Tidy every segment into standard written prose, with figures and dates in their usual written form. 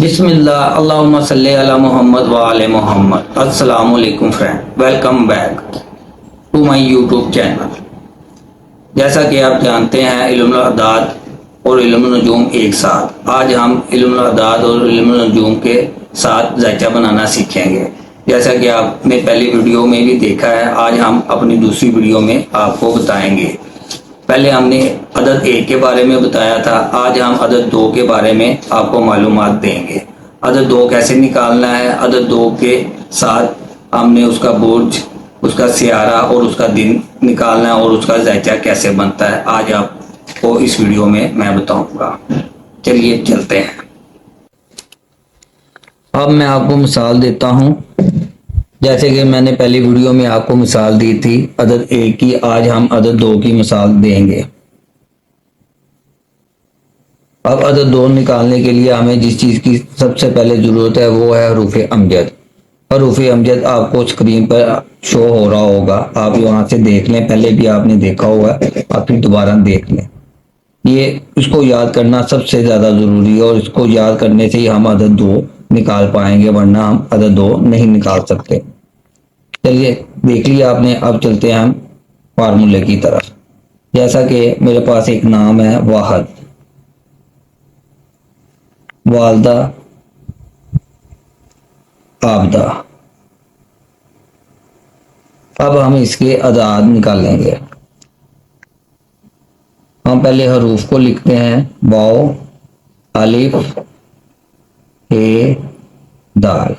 بسم اللہ اللہم صلی علی محمد وآل محمد۔ السلام علیکم friend, welcome back to my YouTube channel. جیسا کہ آپ جانتے ہیں علم الاعداد اور علم النجوم ایک ساتھ، آج ہم علم الاعداد اور علم النجوم کے ساتھ ذائچہ بنانا سیکھیں گے۔ جیسا کہ آپ نے پہلی ویڈیو میں بھی دیکھا ہے، آج ہم اپنی دوسری ویڈیو میں آپ کو بتائیں گے۔ پہلے ہم نے عدد 1 کے بارے میں بتایا تھا، آج ہم عدد 2 کے بارے میں آپ کو معلومات دیں گے۔ عدد 2 کیسے نکالنا ہے، عدد 2 کے ساتھ ہم نے اس کا برج، اس کا سیارہ اور اس کا دن نکالنا ہے اور اس کا ذائچہ کیسے بنتا ہے، آج آپ کو اس ویڈیو میں بتاؤں گا۔ چلیے چلتے ہیں۔ اب میں آپ کو مثال دیتا ہوں، جیسے کہ میں نے پہلی ویڈیو میں آپ کو مثال دی تھی عدد 1 کی، آج ہم عدد 2 کی مثال دیں گے۔ اب عدد 2 نکالنے کے لیے ہمیں جس چیز کی سب سے پہلے ضرورت ہے وہ ہے حروف امجد۔ حروف امجد آپ کو اسکرین پر شو ہو رہا ہوگا، آپ یہاں سے دیکھ لیں، پہلے بھی آپ نے دیکھا ہوا ہے، آپ پھر دوبارہ دیکھ لیں۔ یہ اس کو یاد کرنا سب سے زیادہ ضروری ہے، اور اس کو یاد کرنے سے ہی ہم عدد 2 نکال پائیں گے، ورنہ ہم عدد 2 نہیں نکال سکتے۔ چلیے دیکھ لیا آپ نے، اب چلتے ہیں ہم فارمولے کی طرف۔ جیسا کہ میرے پاس ایک نام ہے واحد، والدہ، عابدہ۔ اب ہم اس کے اعداد نکالیں گے۔ ہم پہلے حروف کو لکھتے ہیں، واو، الف، دال۔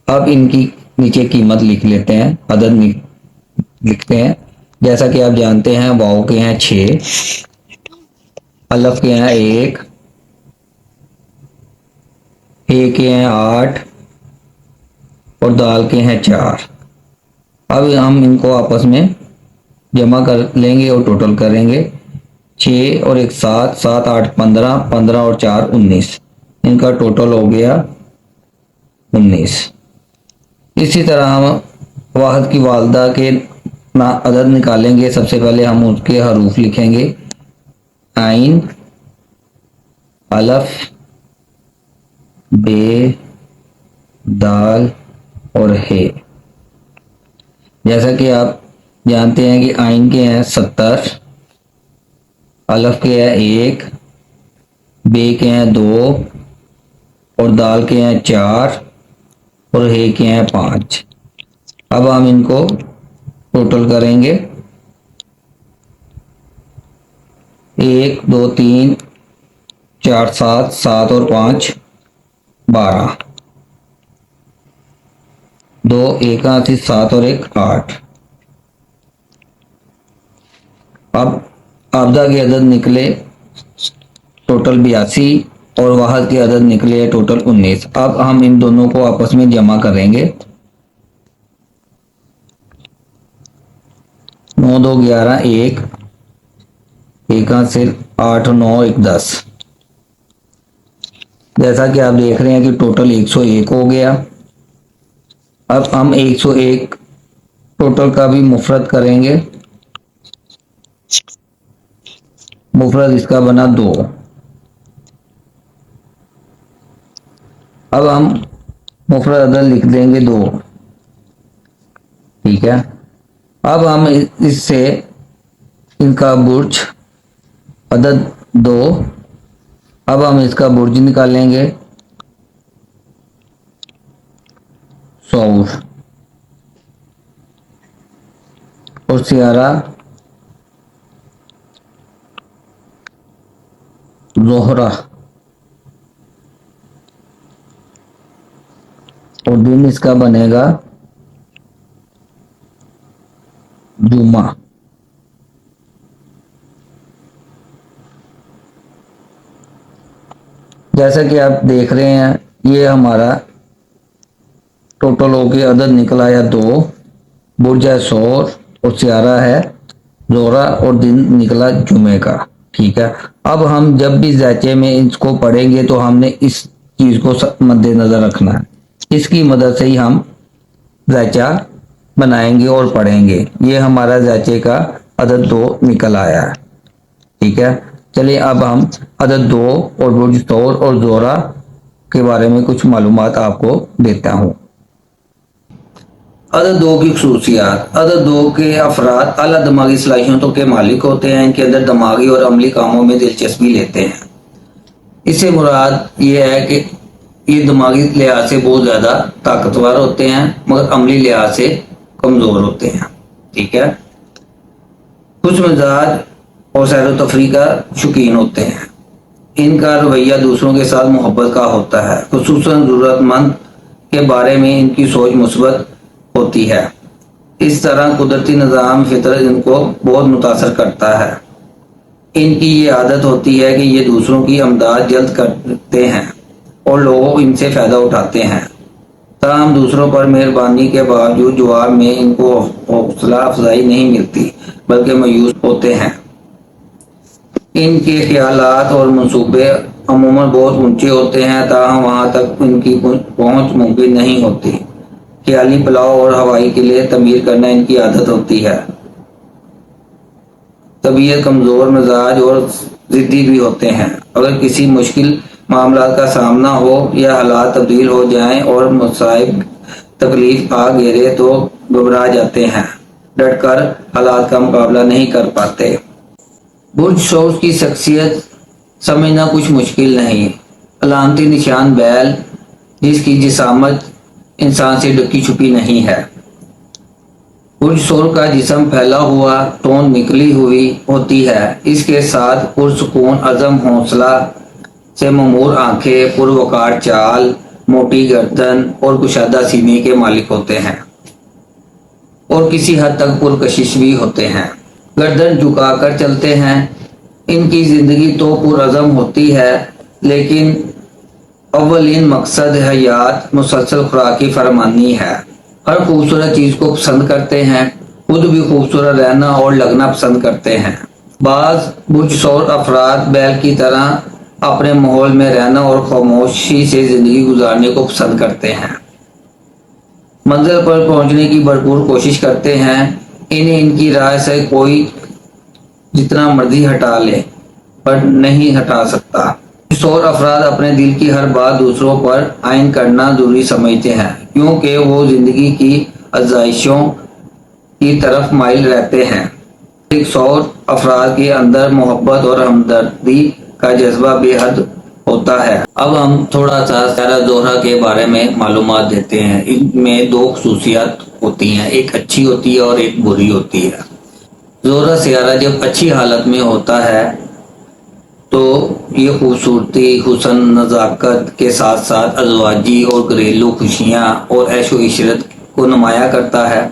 اب ان کی نیچے قیمت لکھ لیتے ہیں، عدد لکھتے ہیں۔ جیسا کہ آپ جانتے ہیں، واو کے ہیں 6، الف کے ہیں 1، کے ہیں 8 اور دال کے ہیں 4۔ اب ہم ان کو آپس میں جمع کر لیں گے اور ٹوٹل کریں گے۔ 6 اور 1 7، 7 8 15، 15 اور 4 19، ان کا ٹوٹل ہو گیا 19۔ اسی طرح ہم واحد کی والدہ کے عدد نکالیں گے۔ سب سے پہلے ہم اس کے حروف لکھیں گے، عین، الف، بے، دال اور ہے۔ جیسا کہ آپ جانتے ہیں کہ عین کے ہیں 70، الف کے ہیں 1، بے کے ہیں 2 اور دال کے ہیں 4 اور ہے کے ہیں 5۔ اب ہم ان کو ٹوٹل کریں گے، 1 2 3 4 7، 7 اور 5 12، 2 1 8 7 اور 1 8۔ اب عابدہ کے عدد نکلے ٹوٹل 82 اور واحد کے عدد نکلے ٹوٹل 19۔ اب ہم ان دونوں کو آپس میں جمع کریں گے، 9 2 11 1، 1 8 8 9 1 10۔ جیسا کہ آپ دیکھ رہے ہیں کہ ٹوٹل 101 ہو گیا۔ اب ہم 101 ٹوٹل کا بھی مفرد کریں گے، مفرد اس کا بنا 2۔ اب ہم مفرد عدد لکھ دیں گے 2، ٹھیک ہے۔ اب ہم اس سے ان کا برج عدد 2، اب ہم اس کا برج نکالیں گے، سور، اور سیارہ زہرہ، اور دن اس کا بنے گا جمعہ۔ جیسا کہ آپ دیکھ رہے ہیں، یہ ہمارا ٹوٹل ہو کے عدد نکلا ہے 2، برج ہے سور اور سیارہ ہے زہرہ اور دن نکلا جمعے کا، ٹھیک ہے۔ اب ہم جب بھی ذائچے میں اس کو پڑھیں گے تو ہم نے اس چیز کو مد نظر رکھنا ہے، اس کی مدد سے ہی ہم ذائچہ بنائیں گے اور پڑھیں گے۔ یہ ہمارا ذائچے کا عدد 2 نکل آیا ہے، ٹھیک ہے۔ چلیے اب ہم عدد 2 اور برج سور اور زہرہ کے بارے میں کچھ معلومات آپ کو دیتا ہوں۔ عدد 2 کی خصوصیات۔ عدد 2 کے افراد اعلیٰ دماغی صلاحیتوں کے مالک ہوتے ہیں۔ ان کے اندر دماغی اور عملی کاموں میں دلچسپی لیتے ہیں۔ اس سے مراد یہ ہے کہ یہ دماغی لحاظ سے بہت زیادہ طاقتور ہوتے ہیں مگر عملی لحاظ سے کمزور ہوتے ہیں۔ ٹھیک ہے۔ خوش مزاج اور سیر و تفریح کا شوقین ہوتے ہیں۔ ان کا رویہ دوسروں کے ساتھ محبت کا ہوتا ہے، خصوصاً ضرورت مند کے بارے میں ان کی سوچ مثبت ہوتی ہے۔ اس طرح قدرتی نظام فطرت ان کو بہت متاثر کرتا ہے۔ ان کی یہ عادت ہوتی ہے کہ یہ دوسروں کی امداد جلد کرتے ہیں اور لوگوں ان سے فائدہ اٹھاتے ہیں۔ تاہم دوسروں پر مہربانی کے باوجود جواب میں ان کو حوصلہ افزائی نہیں ملتی بلکہ مایوس ہوتے ہیں۔ ان کے خیالات اور منصوبے عموماً بہت اونچے ہوتے ہیں تاہم وہاں تک ان کی پہنچ ممکن نہیں ہوتی۔ خیالی پلاؤ اور ہوائی قلعے تعمیر کرنا ان کی عادت ہوتی ہے۔ طبیعت کمزور مزاج اور ضدی بھی ہوتے ہیں۔ اگر کسی مشکل معاملات کا سامنا ہو یا حالات تبدیل ہو جائیں اور مصائب تکلیف آ گھیرے تو گھبرا جاتے ہیں، ڈٹ کر حالات کا مقابلہ نہیں کر پاتے۔ برج ثور کی شخصیت سمجھنا کچھ مشکل نہیں۔ علامتی نشان بیل، جس کی جسامت انسان سے ڈکی چھپی نہیں ہے۔ برج ثور کا جسم پھیلا ہوا، توند نکلی ہوئی ہوتی ہے۔ اس کے ساتھ پرسکون عزم، حوصلہ سے ممور آنکھیں، پروقار چال، موٹی گردن اور کشادہ سینے کے مالک ہوتے ہیں اور کسی حد تک پرکشش بھی ہوتے ہیں۔ گردن جھکا کر چلتے ہیں۔ ان کی زندگی تو پرعزم ہوتی ہے لیکن اولین مقصد حیات مسلسل خوراکی فرمانی ہے۔ ہر خوبصورت چیز کو پسند کرتے ہیں، خود بھی خوبصورت رہنا اور لگنا پسند کرتے ہیں۔ بعض برج ثور افراد بیل کی طرح اپنے ماحول میں رہنا اور خاموشی سے زندگی گزارنے کو پسند کرتے ہیں۔ منزل پر پہنچنے کی بھرپور کوشش کرتے ہیں۔ انہیں ان کی راہ سے کوئی جتنا مرضی ہٹا لے پر نہیں ہٹا سکتا۔ برج ثور افراد اپنے دل کی ہر بات دوسروں پر عائد کرنا ضروری سمجھتے ہیں کیونکہ وہ زندگی کی آزمائشوں کی طرف مائل رہتے ہیں۔ برج ثور افراد کے اندر محبت اور ہمدردی کا جذبہ بے حد ہوتا ہے۔ اب ہم تھوڑا سا سیارہ زہرہ کے بارے میں معلومات دیتے ہیں۔ ان میں 2 خصوصیات ہوتی ہیں، ایک اچھی ہوتی ہے اور ایک بری ہوتی ہے۔ زہرہ سیارہ جب اچھی حالت میں ہوتا ہے تو یہ خوبصورتی، حسن، نزاکت کے ساتھ ساتھ ازواجی اور گھریلو خوشیاں اور عیش و عشرت کو نمایاں کرتا ہے۔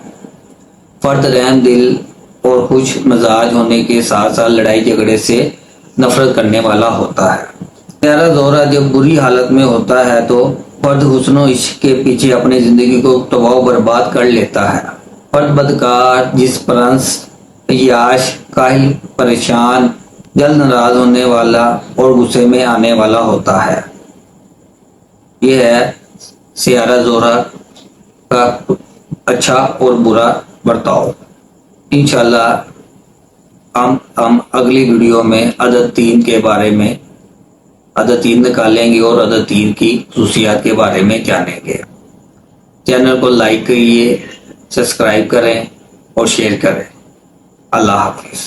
فرد رحم دل اور خوش مزاج ہونے کے ساتھ ساتھ لڑائی جھگڑے سے نفرت کرنے والا ہوتا ہے۔ سیارہ زہرہ جب بری حالت میں ہوتا ہے تو فرد حسن و عشق کے پیچھے اپنی زندگی کو تباہ و برباد کر لیتا ہے۔ فرد بدکار، جس پرنس، عیاش، کاہل، پریشان، جلد ناراض ہونے والا اور غصے میں آنے والا ہوتا ہے۔ یہ ہے سیارہ زہرہ کا اچھا اور برا برتاؤ۔ انشاءاللہ ہم اگلی ویڈیو میں عدد 3 کے بارے میں عدد 3 نکالیں گے اور عدد 3 کی خصوصیات کے بارے میں جانیں گے۔ چینل کو لائک کریے، سبسکرائب کریں اور شیئر کریں۔ اللہ حافظ۔